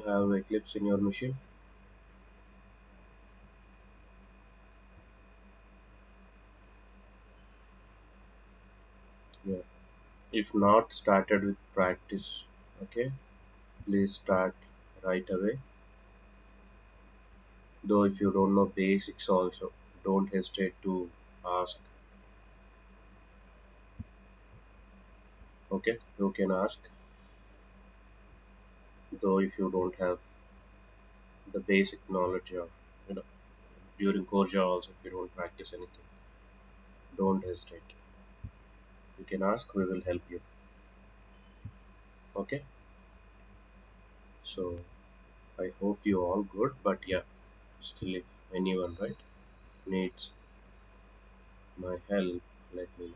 Have Eclipse in your machine? Yeah. If not started with practice, okay, please start right away. Though if you don't know basics also, don't hesitate to ask. Okay, you can ask. Though if you don't have the basic knowledge of, you know, during Korja also, if you don't practice anything, don't hesitate. You can ask. We will help you. Okay. So I hope you all good. But yeah, still if anyone right needs my help, let me know.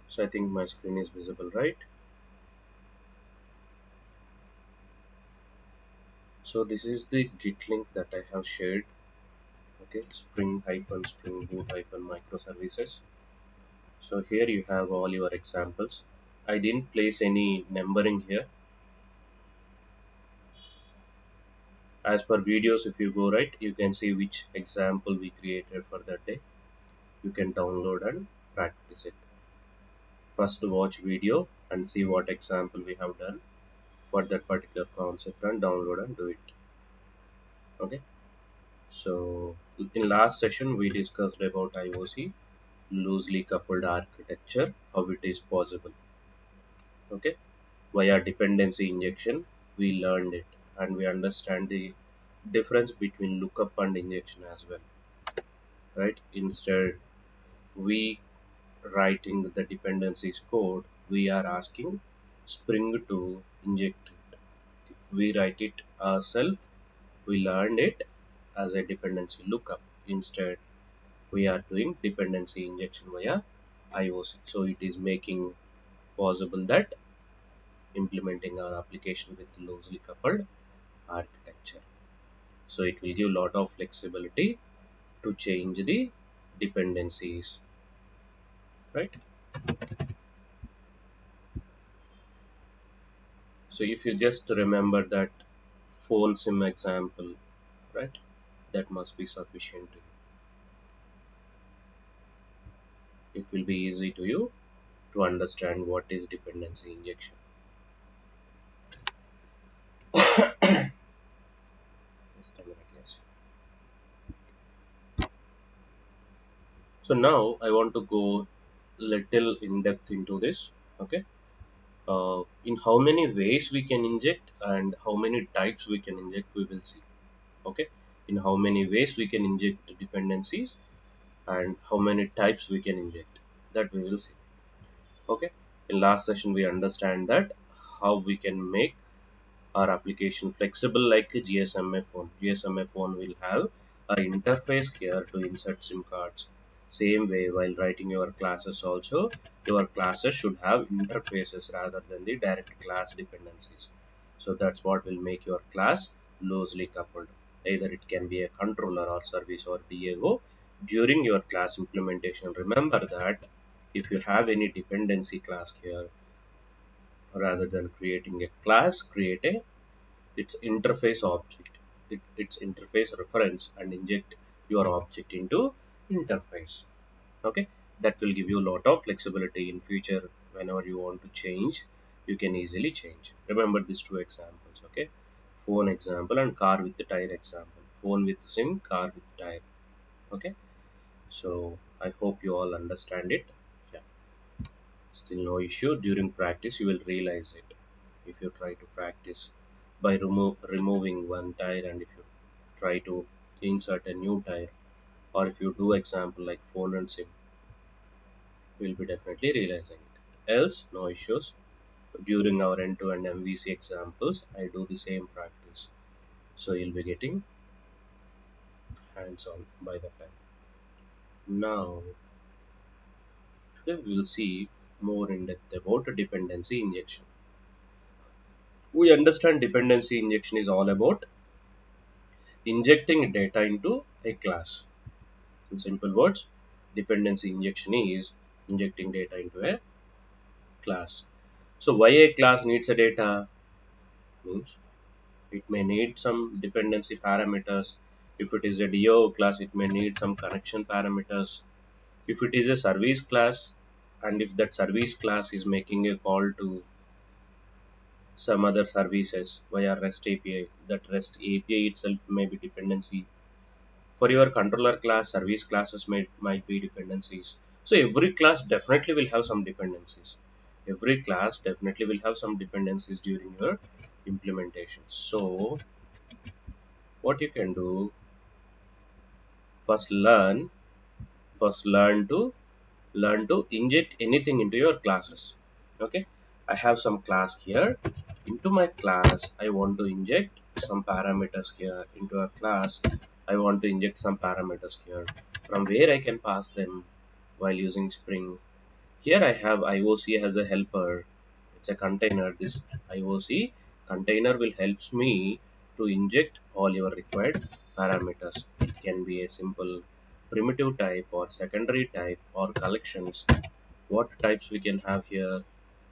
So I think my screen is visible, right? So this is the Git link that I have shared. Okay, spring boot microservices. So here you have all your examples. I didn't place any numbering here. As per videos, if you go right, you can see which example we created for that day. You can download and practice it. First watch video and see what example we have done for that particular concept and download and do it. Okay. So in last session we discussed about IOC, loosely coupled architecture, how it is possible. Okay, via dependency injection we learned it, and we understand the difference between lookup and injection as well, right? Instead we writing the dependencies code, we are asking Spring to inject it. We write it ourselves, we learned it as a dependency lookup. Instead we are doing dependency injection via IOC. So it is making possible that implementing our application with loosely coupled architecture. So it will give a lot of flexibility to change the dependencies, right? So if you just remember that phone sim example, right? That must be sufficient to you. It will be easy to you to understand what is dependency injection. Just a minute, yes. So now I want to go little in depth into this. Okay, in how many ways we can inject and how many types we can inject, we will see. Okay, in how many ways we can inject dependencies and how many types we can inject, that we will see. Okay, in last session we understand that how we can make our application flexible like a GSMA phone. GSMA phone will have an interface here to insert SIM cards. Same way, while writing your classes also, your classes should have interfaces rather than the direct class dependencies. So that's what will make your class loosely coupled. Either it can be a controller or service or DAO. During your class implementation, remember that if you have any dependency class here, rather than creating a class, create a its interface object, its interface reference, and inject your object into interface. Okay, that will give you a lot of flexibility in future. Whenever you want to change, you can easily change. Remember these two examples. Okay, phone example and car with the tire example. Phone with sim, car with tire. Okay, so I hope you all understand it. Yeah, still no issue. During practice you will realize it if you try to practice by removing one tire, and if you try to insert a new tire, or if you do example like phone and sim, you will be definitely realizing it. Else no issues. During our end-to-end MVC examples I do the same practice, so you'll be getting hands-on by that time. Now today we will see more in depth about dependency injection. We understand dependency injection is all about injecting data into a class. In simple words, dependency injection is injecting data into a class. So why a class needs a data means it may need some dependency parameters. If it is a DO class, it may need some connection parameters. If it is a service class, and if that service class is making a call to some other services via REST API, that REST API itself may be dependency. For your controller class, service classes might be dependencies. So every class definitely will have some dependencies. Every class definitely will have some dependencies during your implementation. So what you can do, first learn to inject anything into your classes. Okay, I have some class here. Into my class I want to inject some parameters here. Into a class I want to inject some parameters here, from where I can pass them while using Spring. Here I have IOC as a helper. It's a container. This IOC container will helps me to inject all your required parameters. It can be a simple primitive type or secondary type or collections. What types we can have here?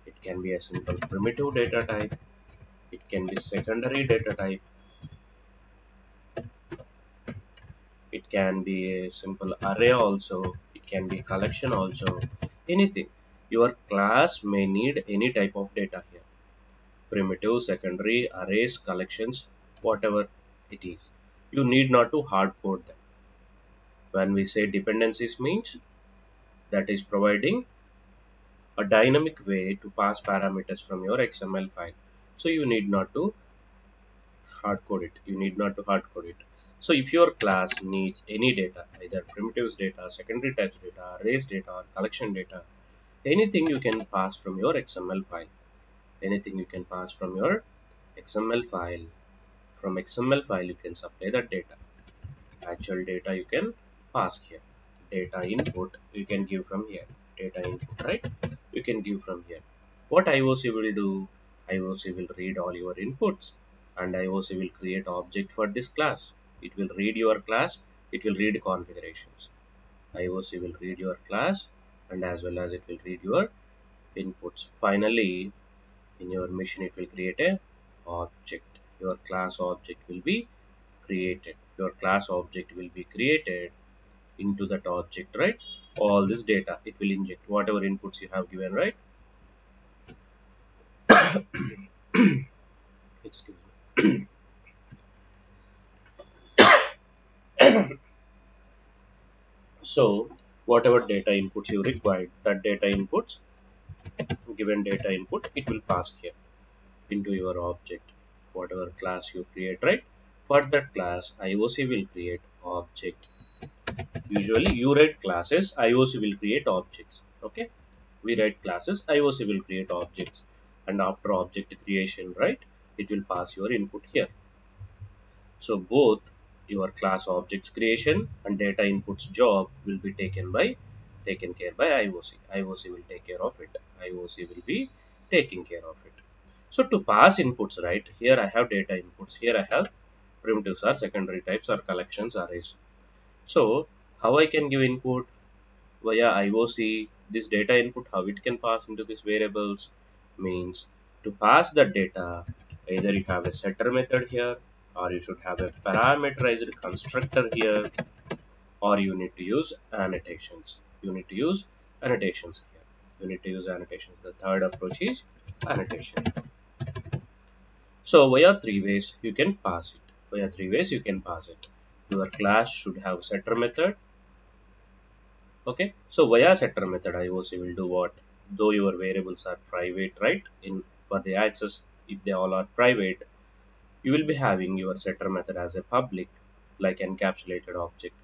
It can be a simple primitive data type. It can be secondary data type. It can be a simple array also. It can be collection also. Anything. Your class may need any type of data here. Primitive, secondary, arrays, collections, whatever it is. You need not to hard code them. When we say dependencies means that is providing a dynamic way to pass parameters from your XML file. So you need not to hard code it. You need not to hard code it. So if your class needs any data, either primitives data, secondary types data, arrays data, or collection data, anything you can pass from your XML file. Anything you can pass from your XML file. From XML file you can supply the data. Actual data you can pass here. Data input you can give from here. Data input, right? You can give from here. What IOC will do? IOC will read all your inputs, and IOC will create object for this class. It will read your class. It will read configurations. IOC will read your class, and as well as it will read your inputs. Finally, in your machine it will create a object. Your class object will be created. Your class object will be created into that object, right? All this data it will inject whatever inputs you have given, right? Excuse me. So whatever data inputs you required, that data inputs, given data input, it will pass here into your object, whatever class you create, right? For that class IOC will create object. Usually you write classes, IOC will create objects. Okay, we write classes, IOC will create objects, and after object creation, right, it will pass your input here. So both your class objects creation and data inputs job will be taken care by IOC. IOC will take care of it. IOC will be taking care of it. So to pass inputs, right, here I have data inputs. Here I have primitives or secondary types or collections arrays. So how I can give input via IOC? This data input, how it can pass into these variables means, to pass the data, either you have a setter method here, or you should have a parameterized constructor here, or you need to use annotations. You need to use annotations here. You need to use annotations. The third approach is annotation. So via three ways you can pass it. Via three ways you can pass it. Your class should have setter method. Okay, so via setter method IOC will do what? Though your variables are private, right? In for the access, if they all are private, you will be having your setter method as a public, like encapsulated object.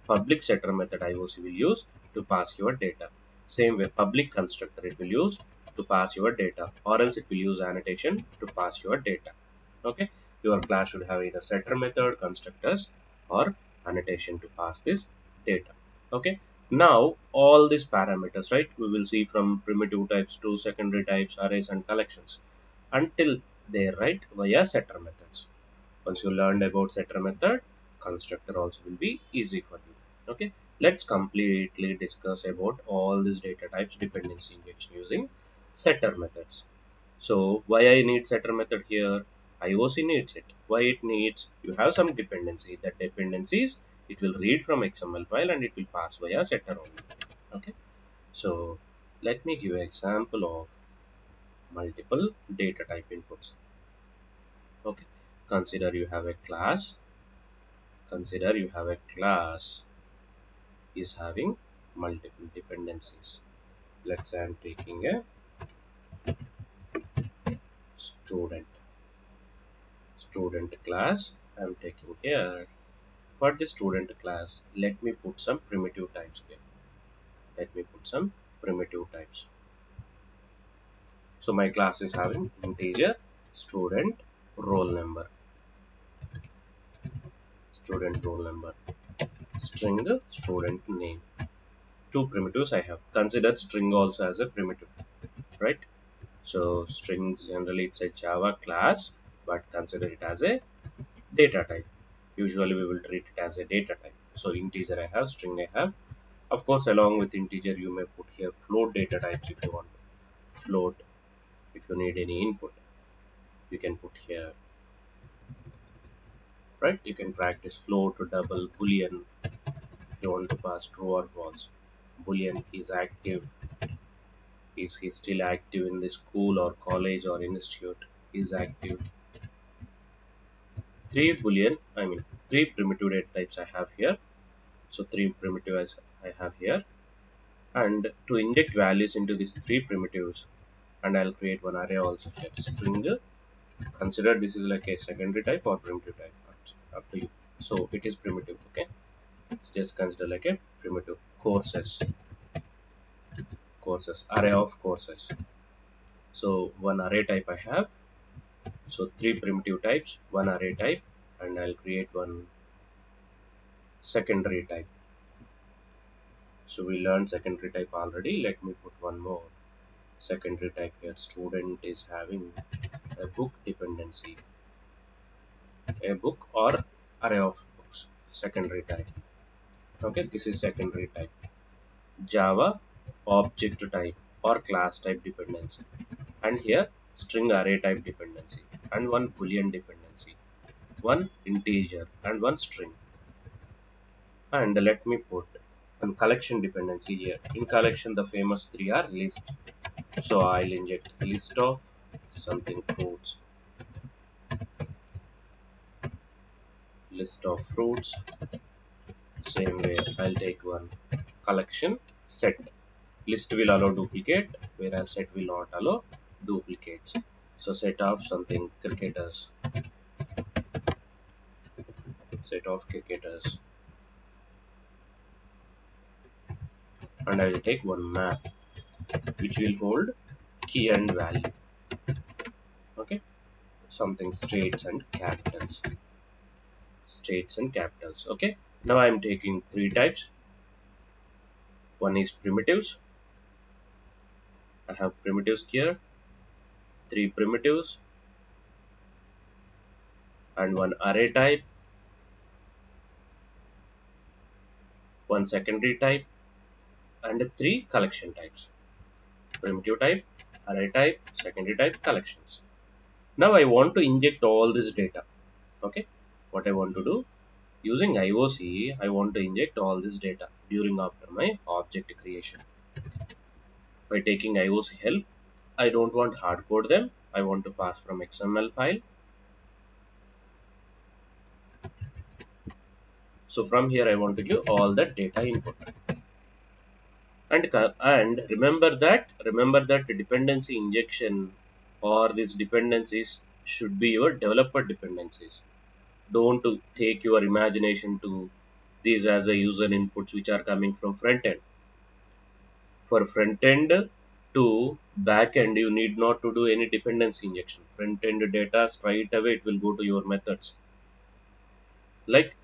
Public setter method IOC will use to pass your data. Same way, public constructor it will use to pass your data, or else it will use annotation to pass your data. Okay, your class should have either setter method, constructors, or annotation to pass this data. Okay, now all these parameters, right, we will see from primitive types to secondary types, arrays, and collections until there, right, via setter methods. Once you learned about setter method, constructor also will be easy for you. Okay, let's completely discuss about all these data types dependency injection using setter methods. So why I need setter method here? IOC needs it. Why it needs? You have some dependency. That dependencies it will read from XML file and it will pass via setter only. Okay. So let me give an example of multiple data type inputs. Okay. Consider you have a class. Consider you have a class is having multiple dependencies. Let's say I'm taking a student. Student class I'm taking here. For the student class, let me put some primitive types here. Let me put some primitive types. So my class is having integer, student, roll number, student roll number, string, student name. Two primitives I have. Consider string also as a primitive, right? So strings generally it's a Java class, but consider it as a data type. Usually we will treat it as a data type. So integer I have, string I have. Of course, along with integer, you may put here float data types if you want. Float, if you need any input, you can put here, right? You can practice float, double, boolean. If you want to pass true or false. Boolean is active. Is he still active in the school or college or institute? Is active. Three primitive data types I have here. So three primitives I have here. And to inject values into these three primitives, and I'll create one array also here. String. Consider this is like a secondary type or primitive type. Up to you. So it is primitive. Okay. Just consider like a primitive courses array of courses. So one array type I have. So three primitive types, one array type, and I'll create one secondary type. So we learned secondary type already. Let me put one more secondary type here. Student is having a book dependency, a book or array of books. Secondary type. Okay, this is secondary type. Java object type or class type dependency, and here string array type dependency, and one boolean dependency, one integer and one string. And let me put one collection dependency here. In collection the famous three are list, so I'll inject list of something fruits, list of fruits. Same way I'll take one collection set. List will allow duplicate, whereas set will not allow duplicates. So set of something cricketers, set of cricketers, and I will take one map which will hold key and value. Okay, something states and capitals. Okay, now I am taking three types. One is primitives. I have primitives here, three primitives, and one array type, one secondary type, and three collection types. Primitive type, array type, secondary type, collections. Now I want to inject all this data. Okay, what I want to do, using IOC, I want to inject all this data during after my object creation. By taking IOC help, I don't want hard code them. I want to pass from XML file. So from here I want to give all the data input. And remember that dependency injection or these dependencies should be your developer dependencies. Don't to take your imagination to these as a user inputs which are coming from front end. For front end to back end, you need not to do any dependency injection. Front end data straight away it will go to your methods. Like,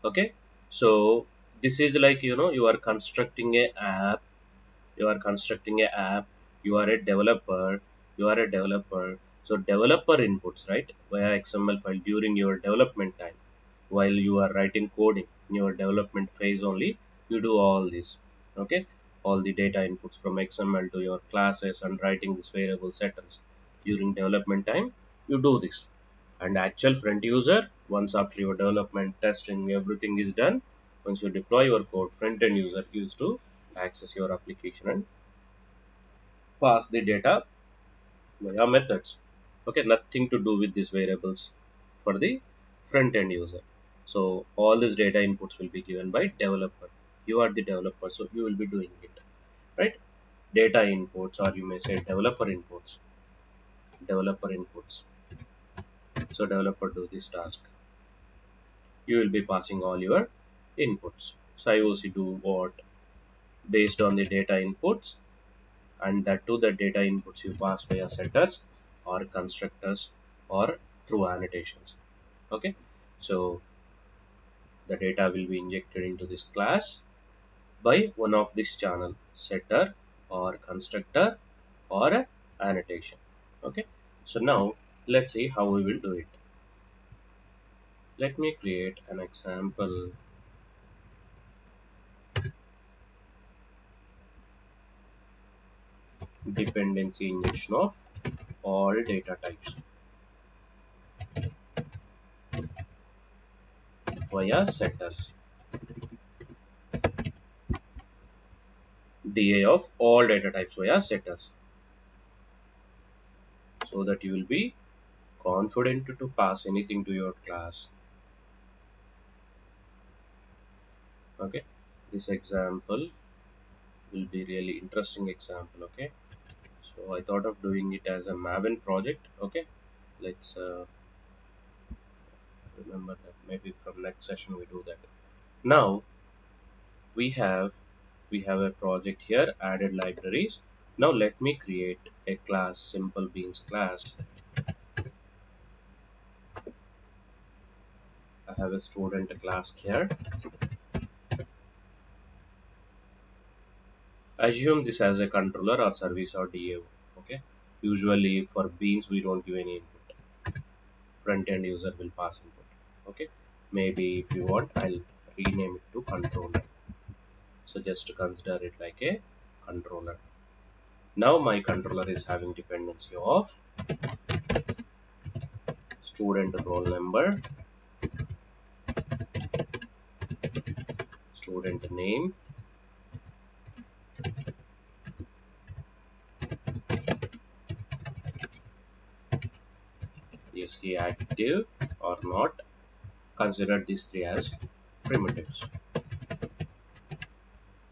okay, so this is like, you are constructing a app. You are constructing a app. You are a developer. So developer inputs, right, via XML file during your development time. While you are writing coding in your development phase only, you do all this. Okay, all the data inputs from XML to your classes and writing this variable setters. During development time, you do this. And actual front user, once after your development testing everything is done, once you deploy your code, front end user used to access your application and pass the data via methods. Okay, nothing to do with these variables for the front end user. So all these data inputs will be given by developer. You are the developer, so you will be doing it, right? Data inputs, or you may say developer inputs. So developer do this task. You will be passing all your inputs. So IOC do what? Based on the data inputs, and that too the data inputs you pass via setters or constructors or through annotations. Okay, so the data will be injected into this class by one of this channel, setter or constructor or a annotation. Okay, so now let's see how we will do it. Let me create an example dependency injection of all data types via setters. DA of all data types via setters, so that you will be confident to pass anything to your class. Okay, this example will be really interesting example. Okay, so I thought of doing it as a Maven project. Okay, let's remember that maybe from next session we do that. Now we have we have a project here, added libraries. Now let me create a class, simple beans class. I have a student class here. Assume this as a controller or service or DAO. Okay, usually for beans we don't give any input. Front end user will pass input. Okay, maybe if you want I'll rename it to controller. So just to consider it like a controller. Now my controller is having dependency of student roll number, student name, is he active or not. Consider these three as primitives.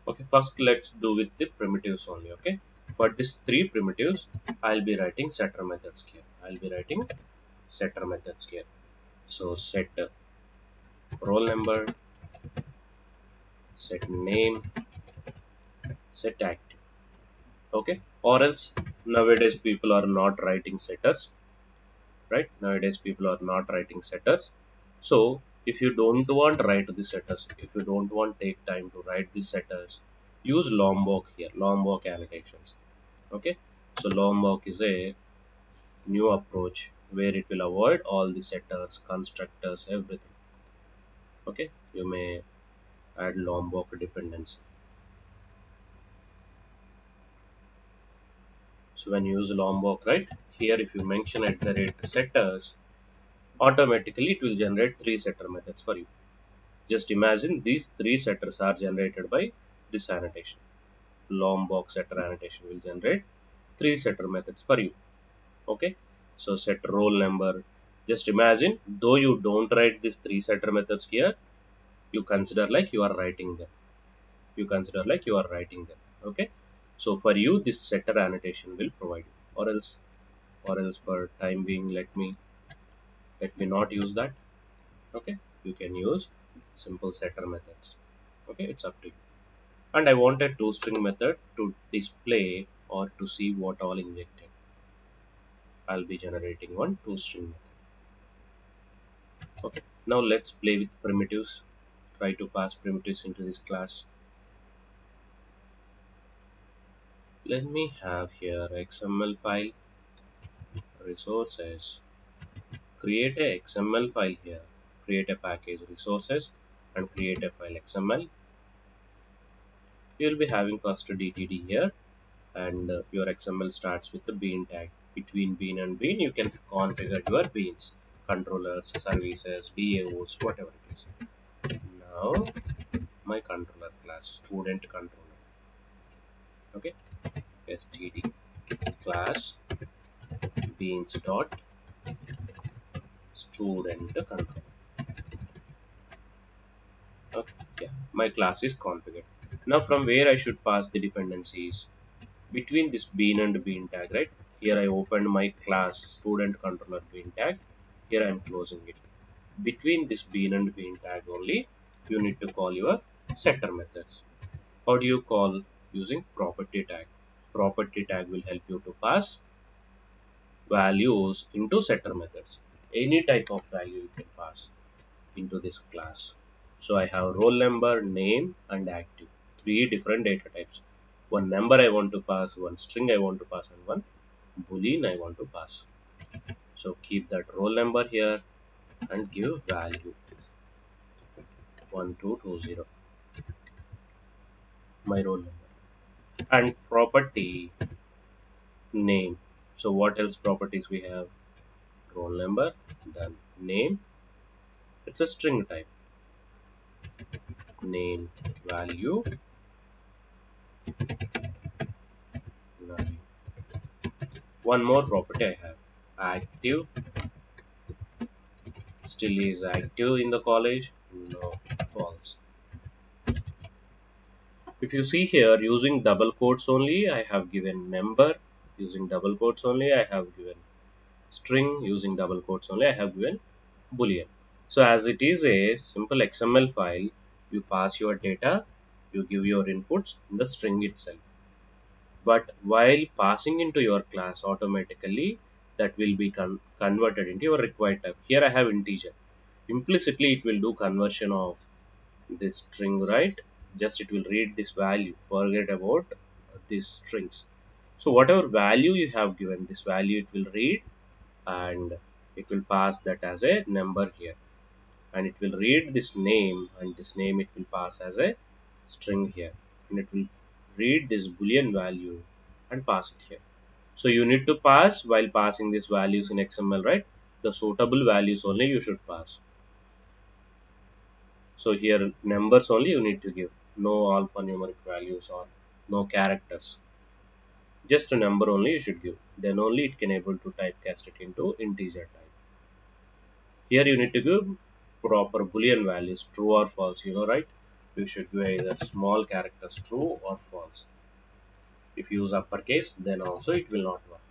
Okay, first let's do with the primitives only. Okay, for these three primitives I'll be writing setter methods here. So set roll number, set name, set active. Okay, or else nowadays people are not writing setters, right? Nowadays people are not writing setters. So if you don't want to write the setters, if you don't want take time to write the setters, use lombok here, lombok annotations. Okay, so lombok is a new approach where it will avoid all the setters, constructors, everything. Okay, you may add lombok dependency. So when you use lombok, right, here if you mention at the rate setters, automatically it will generate three setter methods for you. Just imagine these three setters are generated by this annotation. Lombok setter annotation will generate three setter methods for you. Okay, so set roll number. Just imagine, though you don't write these three setter methods here, you consider like you are writing them. Okay, so for you this setter annotation will provide you, or else for time being let me not use that. Okay, you can use simple setter methods. Okay, it's up to you. And I want a toString method to display or to see what all injected. I'll be generating one toString method. Okay, now let's play with primitives. Try to pass primitives into this class. Let me have here XML file, resources. Create a XML file here. Create a package resources and create a file XML. You will be having first DTD here, and your XML starts with the bean tag. between bean and bean, you can configure your beans, controllers, services, DAOs, whatever it is. Now my controller class, student controller. Okay, std class beans dot student controller. Okay, yeah, my class is configured. Now from where I should pass the dependencies? Between this bean and bean tag, right? Here I opened my class student controller bean tag. Here I am closing it. Between this bean and bean tag only, you need to call your setter methods. How do you call? Using property tag. Property tag will help you to pass values into setter methods. Any type of value you can pass into this class. So I have roll number, name, and active. Three different data types. One number I want to pass, one string I want to pass, and one boolean I want to pass. So keep that roll number here and give value 1220, my roll number, and property name. So what else properties we have? Roll number, then name. It's a string type. Name value 9. One more property I have. Active. Still is active in the college? No, false. If you see here, using double quotes only, I have given number. Using double quotes only, I have given string. Using double quotes only, I have given boolean. So as it is a simple XML file, you pass your data, you give your inputs in the string itself. But while passing into your class automatically, that will be converted into your required type. Here I have integer. Implicitly, it will do conversion of this string, right? Just it will read this value. Forget about these strings. So whatever value you have given, this value it will read, and it will pass that as a number here, and it will read this name, and this name it will pass as a string here, and it will read this boolean value and pass it here. So you need to pass, while passing these values in XML, right? The suitable values only you should pass. So here numbers only you need to give, no alphanumeric values or no characters. Just a number only you should give. Then only it can able to typecast it into integer type. Here you need to give proper boolean values, true or false, right? You should give either small characters true or false. If you use uppercase, then also it will not work.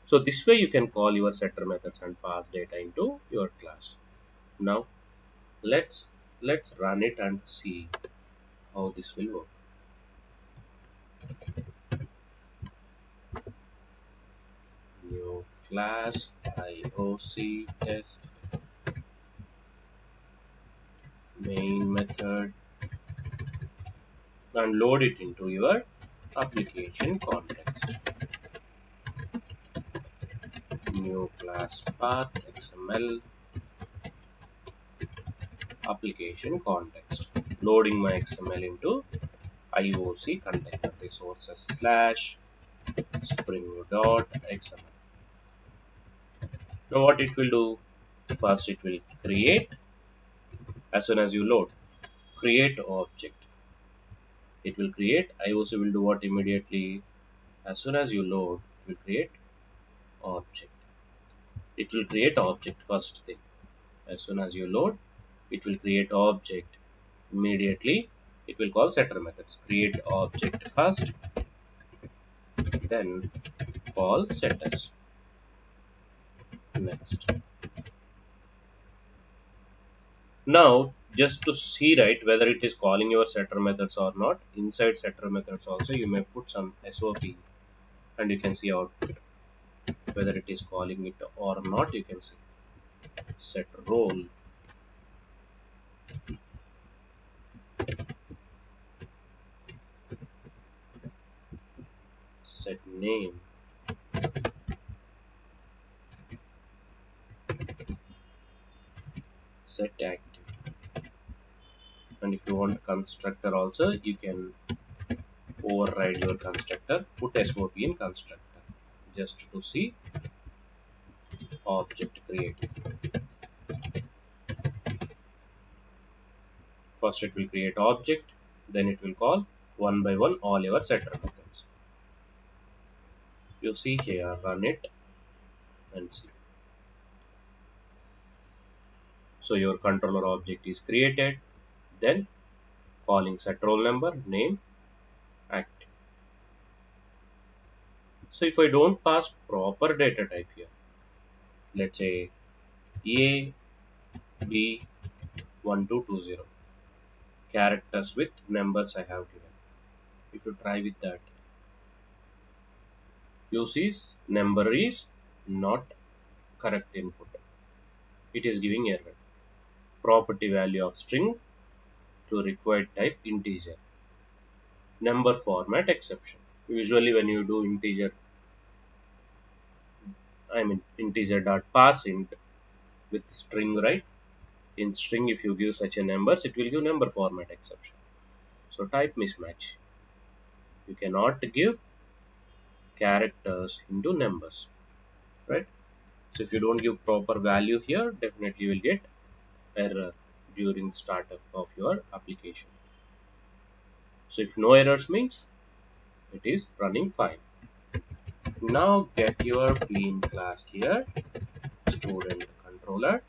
So this way you can call your setter methods and pass data into your class. Now let's run it and see how this will work. New class IOC test main method, and load it into your application context. New class path XML application context. Loading my XML into IOC container resources slash spring.xml. Now what it will do? First it will create, as soon as you load, create object. It will create. IOC will do what immediately? As soon as you load, it will create object. It will create object first thing. As soon as you load, it will create object. Immediately, it will call setter methods. Create object first, then call setters. Next. Now, just to see, right, whether it is calling your setter methods or not, inside setter methods also you may put some SOP, and you can see output. Whether it is calling it or not, you can see. Set role, set name, set active. And if you want constructor also, you can override your constructor, put SOP in constructor. just to see object created. First it will create object, then it will call one by one all your setter methods. You see here, run it and see. So your controller object is created, then calling set roll number, name, act. So if I don't pass proper data type here, let's say A, B, 1220 characters with numbers I have given. If you try with that, you see number is not correct input. It is giving error. Property value of string to required type integer. Number format exception. Usually when you do integer, integer dot parseInt with string, right? In string, if you give such a numbers, it will give number format exception. So type mismatch. You cannot give characters into numbers, right? So if you don't give proper value here, definitely you will get error during startup of your application. So if no errors means it is running fine. Now get your bean class here, student controller,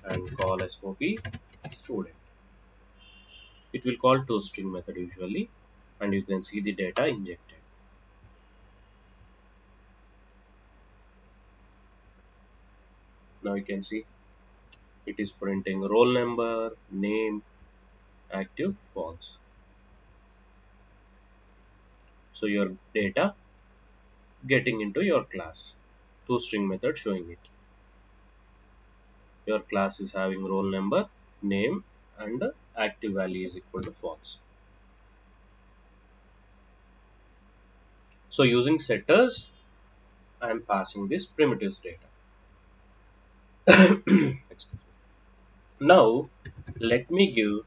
and call SOP student. It will call toString method usually, and you can see the data injected. Now you can see it is printing roll number, name, active, false. So your data getting into your class. ToString method showing it. Your class is having roll number, name, and the active value is equal to false. So using setters, I am passing this primitives data. Excuse me. Now let me give.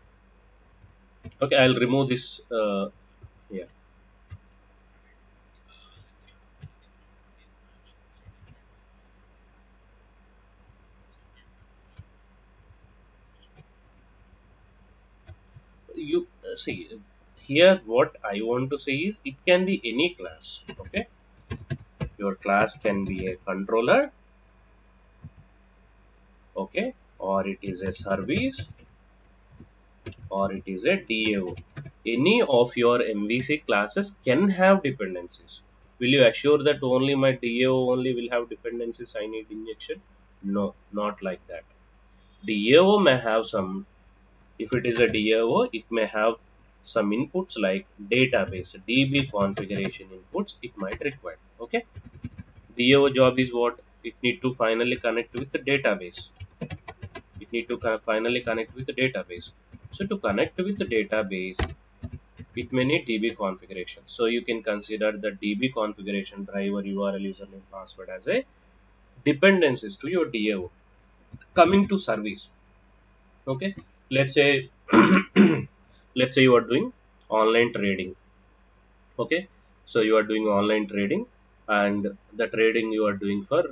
Okay, I'll remove this here. You see here. What I want to say is it can be any class. Okay, your class can be a controller. Okay, or it is a service, or it is a DAO. Any of your MVC classes can have dependencies. Will you assure that only my DAO only will have dependencies I need injection? No, not like that. DAO may have some, if it is a DAO, it may have some inputs like database, DB configuration inputs it might require. Okay. DAO job is what? It need to finally connect with the database. It need to finally connect with the database. So to connect with the database, it may need DB configuration. So you can consider the DB configuration driver URL username password as a dependencies to your DAO. Coming to service, okay. Let's say let's say you are doing online trading. Okay, so you are doing online trading, and the trading you are doing for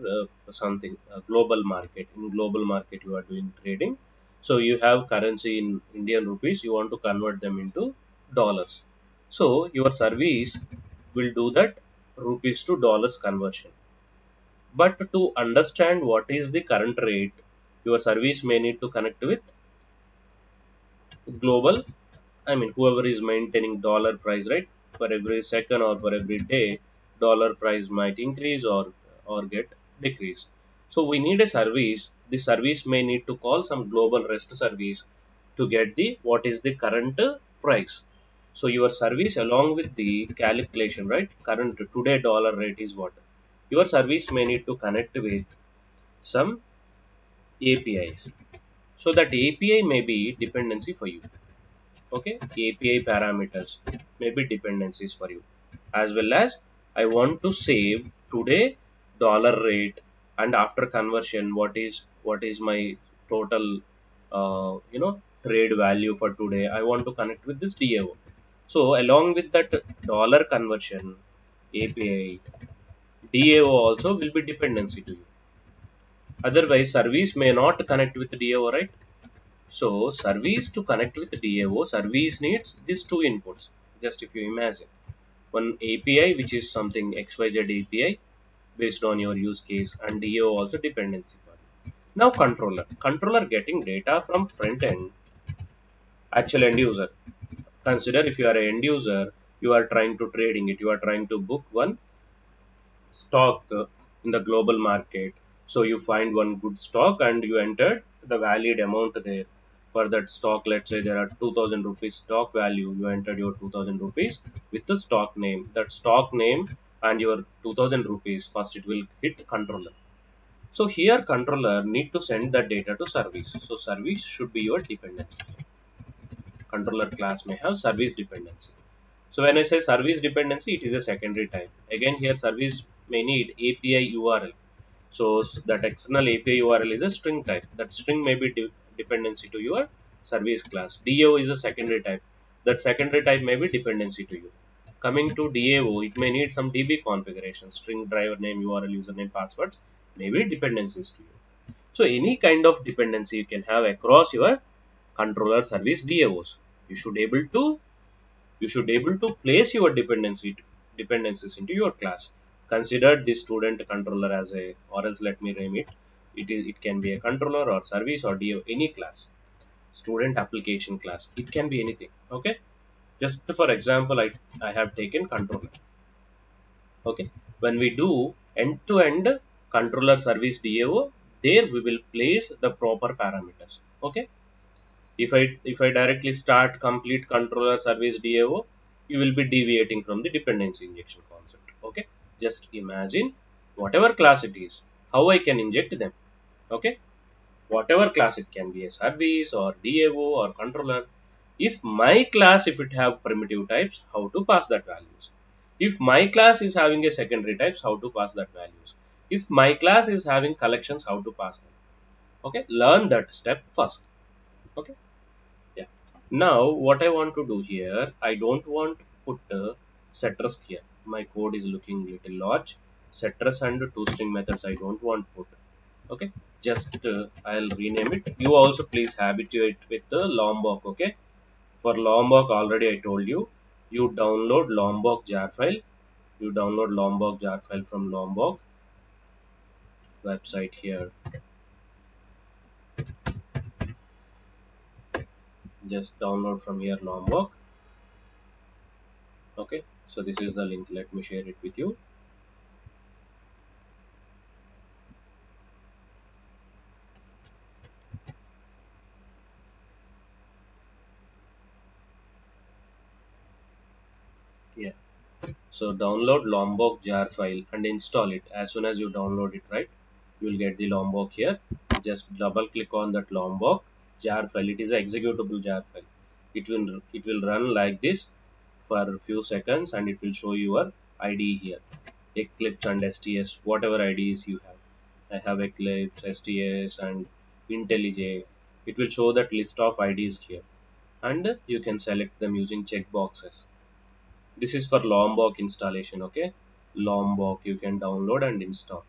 something global market. In global market you are doing trading, so you have currency in Indian rupees, you want to convert them into dollars. So your service will do that rupees to dollars conversion. But to understand what is the current rate, your service may need to connect with global. Whoever is maintaining dollar price, right? For every second or for every day, dollar price might increase or get decrease. So we need a service. The service may need to call some global rest service to get the what is the current price. So your service along with the calculation, right? Current today dollar rate is what? Your service may need to connect with some APIs. So that API may be dependency for you. Okay, API parameters may be dependencies for you, as well as I want to save today dollar rate and after conversion, what is my total trade value for today. I want to connect with this DAO. So along with that dollar conversion API, DAO also will be dependency to you. Otherwise, service may not connect with DAO, right? So service to connect with DAO, service needs these two inputs. Just if you imagine one API, which is something XYZ API based on your use case, and DAO also dependency for it. Now controller getting data from front end, actual end user. Consider if you are an end user, you are trying to trading it, you are trying to book one stock in the global market. So you find one good stock and you entered the valid amount there for that stock. Let's say there are 2000 rupees stock value. You entered your 2000 rupees with the stock name. That stock name and your 2000 rupees, first it will hit controller. So here controller need to send the data to service. So service should be your dependency. Controller class may have service dependency. So when I say service dependency, it is a secondary type. Again here service may need API URL. So that external API URL is a string type. That string may be dependency to your service class. DAO is a secondary type. That secondary type may be dependency to you. Coming to DAO, it may need some DB configuration. String driver name, URL, username, passwords may be dependencies to you. So any kind of dependency you can have across your controller service DAOs. You should able to place your dependencies into your class. Consider this student controller as a, or else let me name it. It can be a controller or service or DO, any class. Student application class. It can be anything. Okay. Just for example, I have taken controller. Okay. When we do end-to-end controller service DAO, there we will place the proper parameters. Okay. If I directly start complete controller service DAO, you will be deviating from the dependency injection concept. Okay, just imagine whatever class it is, how I can inject them. Okay, whatever class it can be a service or DAO or controller. If my class, if it have primitive types, how to pass that values. If my class is having a secondary types, how to pass that values. If my class is having collections, how to pass them. Okay, learn that step first. Okay. Yeah. Now, what I want to do here, I don't want to put setters here. My code is looking little large. Setters and two string methods I don't want to put. Okay. Just I'll rename it. You also please habituate with the Lombok. Okay. For Lombok, already I told you. You download Lombok jar file. You download Lombok jar file from Lombok website here. Just download from here Lombok. Okay. So this is the link. Let me share it with you. Yeah. So download Lombok jar file and install it. As soon as you download it, right, you will get the Lombok here. Just double click on that Lombok jar file. It is an executable jar file. It will run like this for a few seconds and it will show your ID here. Eclipse and STS, whatever IDs you have. I have Eclipse, STS and IntelliJ. It will show that list of IDs here and you can select them using checkboxes. This is for Lombok installation. Okay, Lombok you can download and install.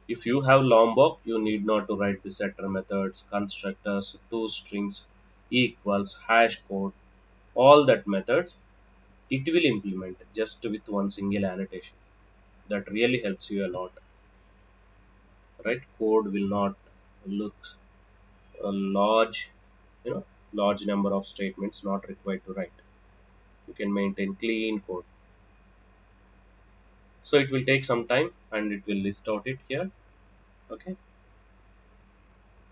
If you have Lombok, you need not to write the setter methods, constructors, two strings, equals, hash code, all that methods. It will implement just with one single annotation. That really helps you a lot, right? Code will not look a you know, large number of statements not required to write. You can maintain clean code. So it will take some time and it will list out it here. Okay,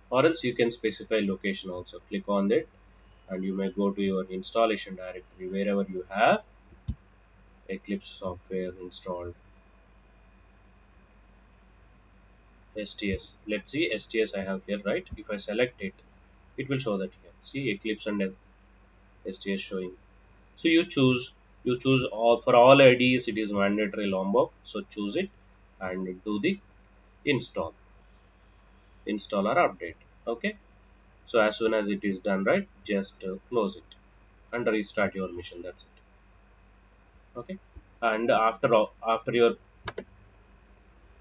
or else you can specify location also. Click on it and you may go to your installation directory wherever you have Eclipse software installed. STS, let's see, STS I have here, right? If I select it, it will show that here. See, Eclipse and STS showing. So you choose all, for all IDs it is mandatory Lombok, so choose it and do the install, install or update. Okay. So as soon as it is done, right, just close it and restart your mission. That's it. Okay. And after your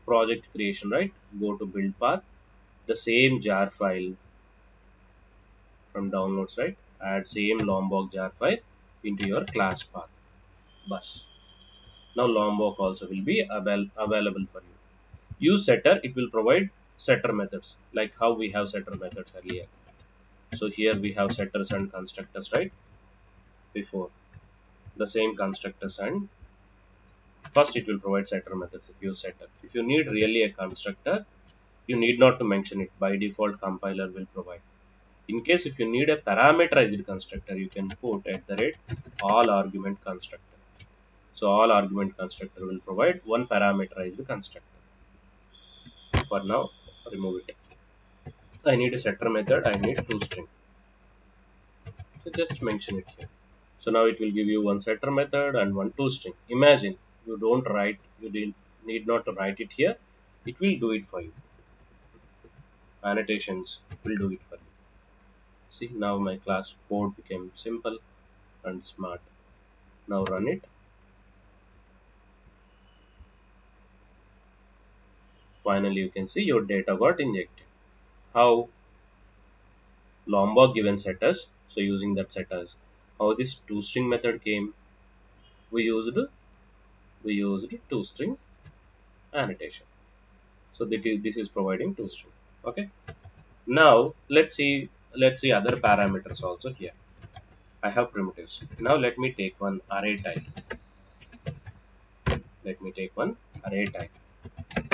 project creation, right, go to build path, the same jar file from downloads, right, add same Lombok jar file into your class path bus. Now Lombok also will be available for you. Use setter, it will provide setter methods like how we have setter methods earlier. So here we have setters and constructors, right, before the same constructors, and first it will provide setter methods if you setter. If you need really a constructor, you need not to mention it. By default, compiler will provide. In case if you need a parameterized constructor, you can put at the rate all argument constructor. So all argument constructor will provide one parameterized constructor. For now, remove it. I need a setter method. I need two string. So just mention it here. So now it will give you one setter method and one toString. Imagine you don't write, you didn't need not to write it here. It will do it for you. Annotations will do it for you. See, now my class code became simple and smart. Now run it. Finally, you can see your data got injected. How? Lombok given setters. So using that setters. How this toString method came? We used toString annotation. So this is providing toString. Okay. Now let's see other parameters also here. I have primitives. Now let me take one array type. Let me take one array type.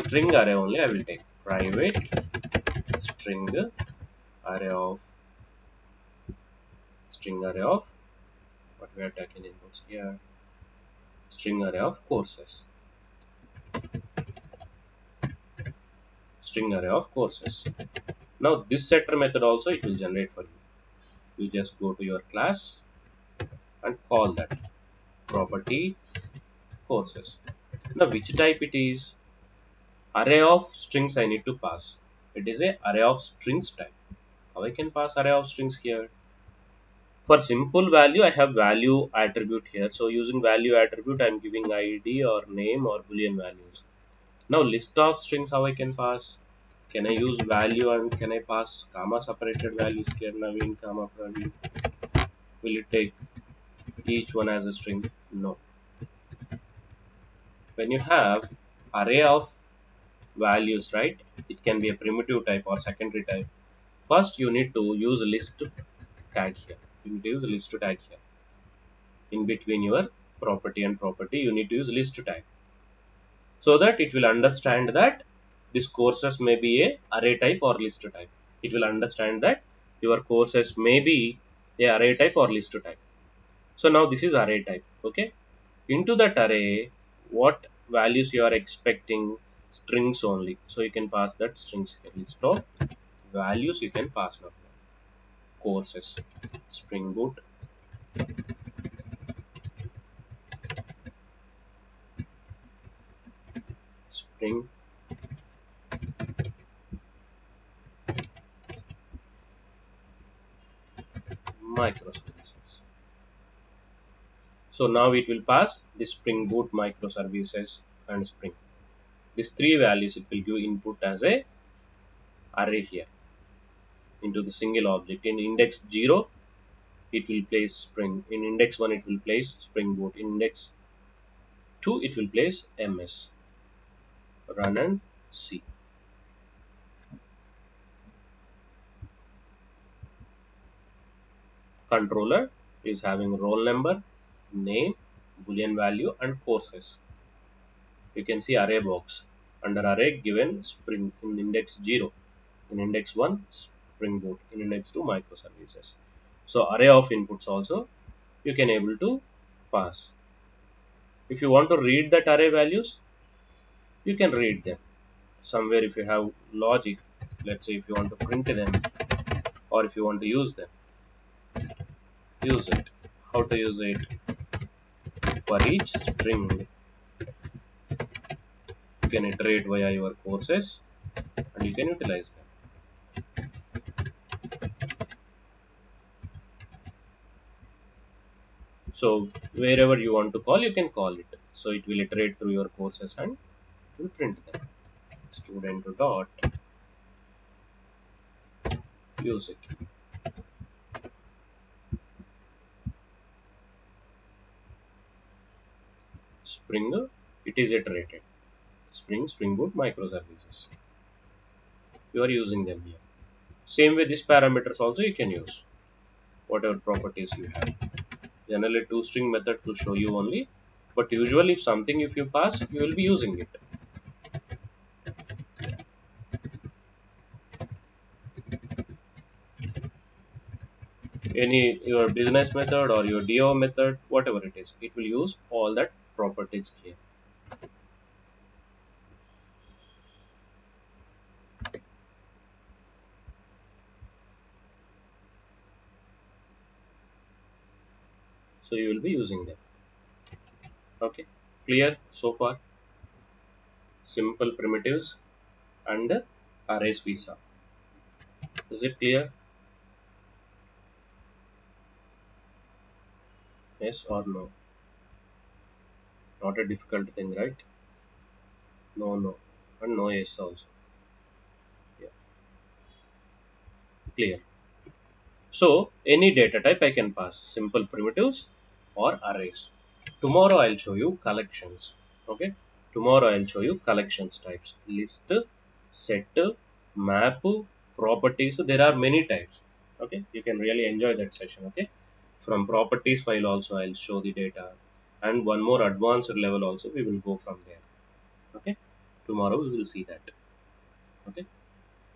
String array only I will take. Private string array of what we are taking inputs here. String array of courses. String array of courses. Now this setter method also it will generate for you. You just go to your class and call that property courses. Now which type it is? Array of strings I need to pass. It is a array of strings type. How I can pass array of strings here? For simple value, I have value attribute here. So using value attribute, I am giving ID or name or boolean values. Now list of strings, how I can pass? Can I use value and can I pass comma separated values here? Naveen, comma Praveen. Will it take each one as a string? No. When you have array of values, right? It can be a primitive type or secondary type. First, you need to use a list tag here. You need to use a list tag here. In between your property and property, you need to use list tag so that it will understand that this courses may be a array type or list type. It will understand that your courses may be a array type or list type. So now this is array type. Okay. Into that array, what values you are expecting? Strings only. So you can pass that strings here. List of values you can pass now. Courses. Spring Boot. Spring Microservices. So now it will pass the Spring Boot microservices and Spring. These three values it will give input as a array here into the single object. In index 0, it will place Spring. In index 1, it will place Spring Boot. In index 2, it will place MS. Run and see. Controller is having roll number, name, boolean value and courses. You can see array box. Under array given Spring in index 0. In index 1 Spring Boot. In index 2 microservices. So array of inputs also you can able to pass. If you want to read that array values, you can read them. Somewhere if you have logic, let's say if you want to print them or if you want to use them, use it. How to use it? For each string, you can iterate via your courses and you can utilize them. So wherever you want to call, you can call it. So it will iterate through your courses and it will print them. Student dot use it. Spring, it is iterated. Spring Boot microservices. You are using them here. Same way, these parameters also you can use whatever properties you have. Generally, two string method to show you only, but usually, if you pass, you will be using it. Any your business method or your DO method, whatever it is, it will use all that properties here. So you will be using them. Okay, clear so far? Simple primitives and arrays visa. Is it clear? Yes or no? Not a difficult thing, right? No, no, and no yes also. Yeah, clear. So any data type I can pass, simple primitives or arrays. Tomorrow I'll show you collections. Okay. Tomorrow I'll show you collections types. List, set, map, properties. There are many types. Okay. You can really enjoy that session. Okay. From properties file also I'll show the data. And one more advanced level also we will go from there. Okay. Tomorrow we will see that. Okay.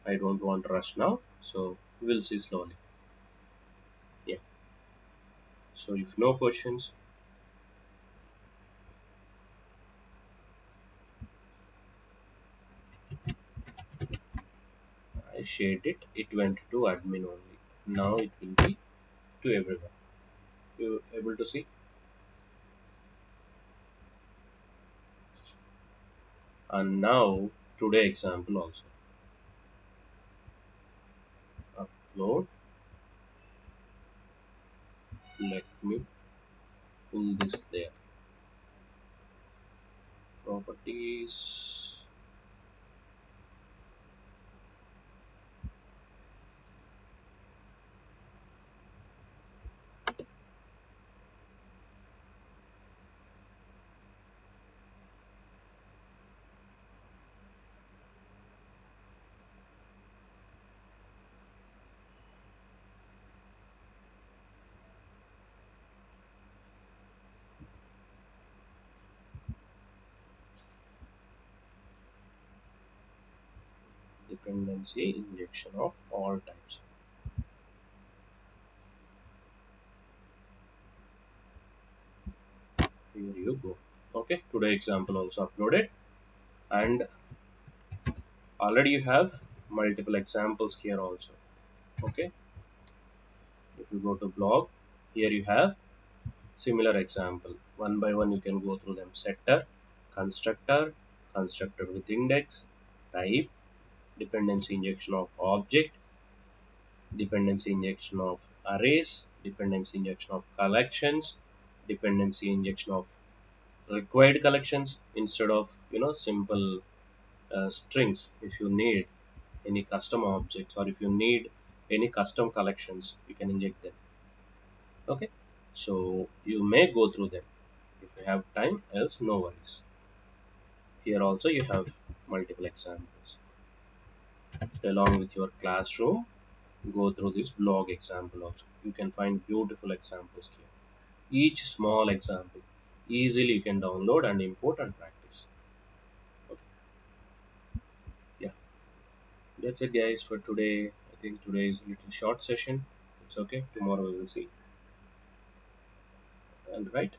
I don't want to rush now. So we will see slowly. Yeah. So if no questions, I shared it. It went to admin only. Now it will be to everyone. You able to see? And now today example also. Upload. Let me pull this there. Properties. Dependency injection of all types. Here you go. Okay. Today example also uploaded. And already you have multiple examples here also. Okay. If you go to blog, here you have similar example. One by one you can go through them. Setter, constructor, constructor with index, type, dependency injection of object, dependency injection of arrays, dependency injection of collections, dependency injection of required collections instead of simple strings. If you need any custom objects or if you need any custom collections, you can inject them. Okay, so you may go through them if you have time, else no worries. Here also you have multiple examples along with your classroom. Go through this blog example also. You can find beautiful examples here. Each small example easily you can download and import and practice. Okay. Yeah, that's it guys for today. I think today is a little short session. It's okay. Tomorrow we will see. And right,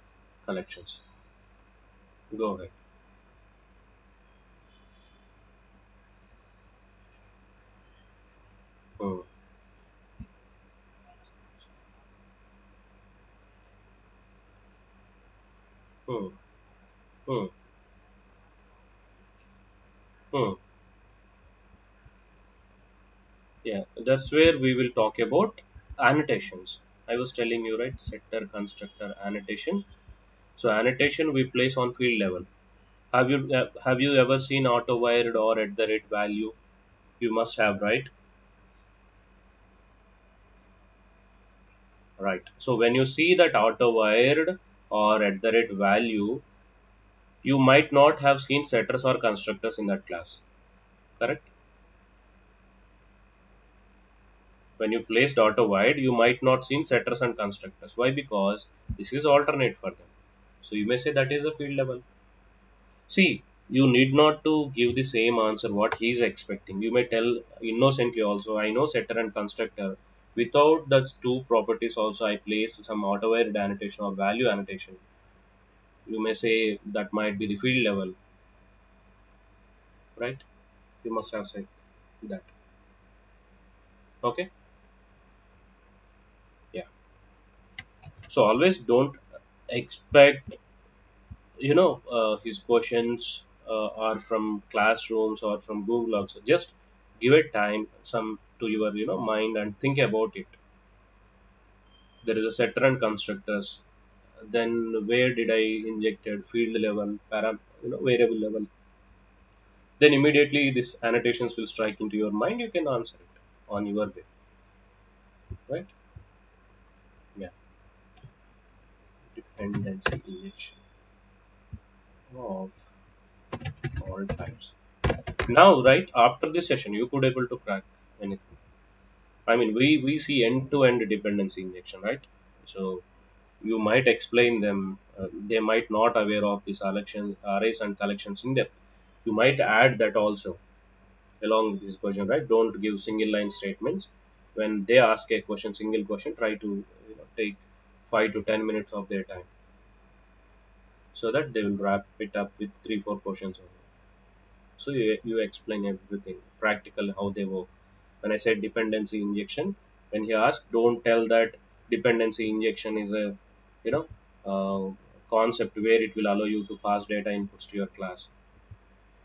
collections. Go ahead. Hmm. Hmm. Hmm. Hmm. that's where we will talk about annotations. I was telling you, right? Setter, constructor, annotation. So annotation we place on field level. Have you ever seen auto wired or at the rate value? You must have, right? Right. So when you see that auto wired or at the rate value, you might not have seen setters or constructors in that class. Correct? When you placed auto wide, you might not seen setters and constructors. Why? Because this is alternate for them. So you may say that is a field level. See, you need not to give the same answer what he is expecting. You may tell innocently also, I know setter and constructor. Without those two properties also, I placed some auto-wired annotation or value annotation. You may say that might be the field level, right? You must have said that. Okay? Yeah. So always don't expect, his questions are from classrooms or from Google also. Just give it time, some to your, mind and think about it. There is a setter and constructors. Then where did I injected field level, variable level. Then immediately this annotations will strike into your mind. You can answer it on your way, right? Yeah. Dependency injection of all types. Now, right after this session, you could able to crack anything. I mean, we see end-to-end dependency injection, right? So you might explain them. They might not aware of this collection, arrays and collections in depth. You might add that also along with this question, right? Don't give single line statements. When they ask a question, single question, try to take 5 to 10 minutes of their time so that they will wrap it up with 3 4 questions only. So you explain everything practical how they work. When I said dependency injection, when he asked, don't tell that dependency injection is a you know uh, concept where it will allow you to pass data inputs to your class.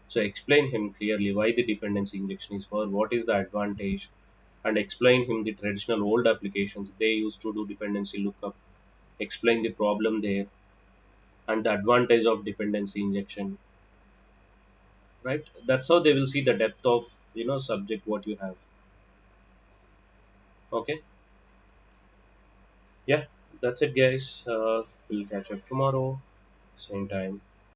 So explain him clearly why the dependency injection is for, what is the advantage, and explain him the traditional old applications they used to do dependency lookup. Explain the problem there and the advantage of dependency injection. Right? That's how they will see the depth of subject what you have. Okay. Yeah, that's it, guys. We'll catch up tomorrow, same time.